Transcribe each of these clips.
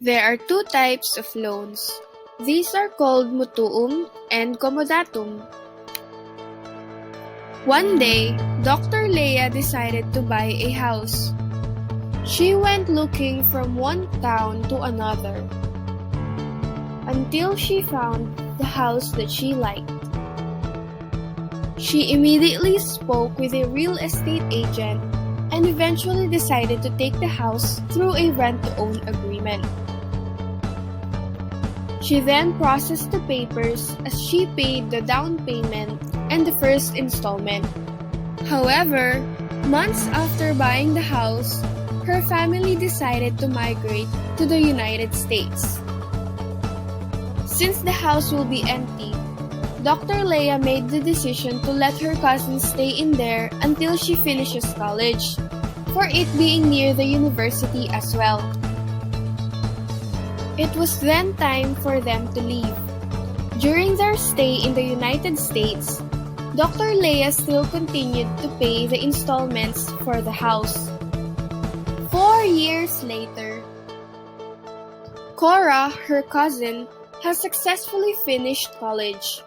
There are two types of loans. These are called Mutuum and Commodatum. One day, Dr. Leia decided to buy a house. She went looking from one town to another until she found the house that she liked. She immediately spoke with a real estate agent and eventually decided to take the house through a rent-to-own agreement. She then processed the papers as she paid the down payment and the first installment. However, months after buying the house, her family decided to migrate to the United States. Since the house will be empty, Dr. Leia made the decision to let her cousin stay in there until she finishes college, for it being near the university as well. It was then time for them to leave. During their stay in the United States, Dr. Leia still continued to pay the installments for the house. 4 years later, Cora, her cousin, has successfully finished college.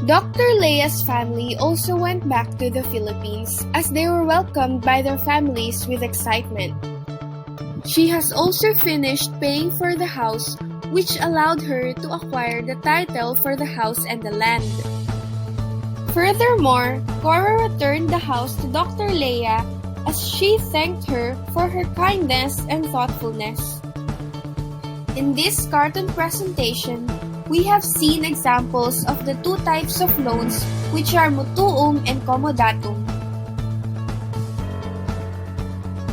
Dr. Leia's family also went back to the Philippines as they were welcomed by their families with excitement. She has also finished paying for the house, which allowed her to acquire the title for the house and the land. Furthermore, Cora returned the house to Dr. Leia as she thanked her for her kindness and thoughtfulness. In this cartoon presentation, we have seen examples of the two types of loans, which are Mutuum and Commodatum.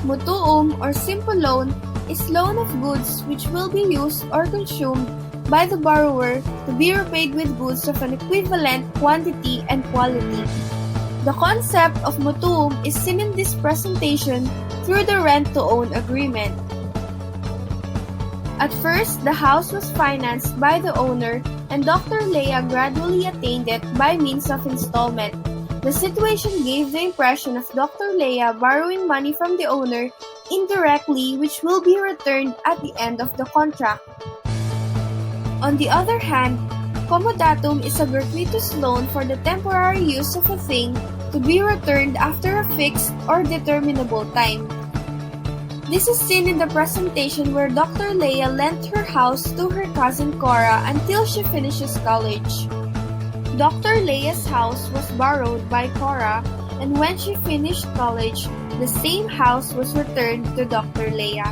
Mutuum or simple loan is loan of goods which will be used or consumed by the borrower to be repaid with goods of an equivalent quantity and quality. The concept of Mutuum is seen in this presentation through the rent-to-own agreement. At first, the house was financed by the owner and Dr. Leia gradually attained it by means of installment. The situation gave the impression of Dr. Leia borrowing money from the owner indirectly, which will be returned at the end of the contract. On the other hand, Commodatum is a gratuitous loan for the temporary use of a thing to be returned after a fixed or determinable time. This is seen in the presentation where Dr. Leia lent her house to her cousin Cora until she finishes college. Dr. Leia's house was borrowed by Cora, and when she finished college, the same house was returned to Dr. Leia.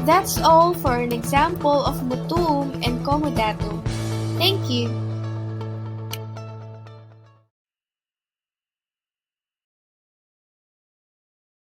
That's all for an example of Mutuum and Commodatum. Thank you.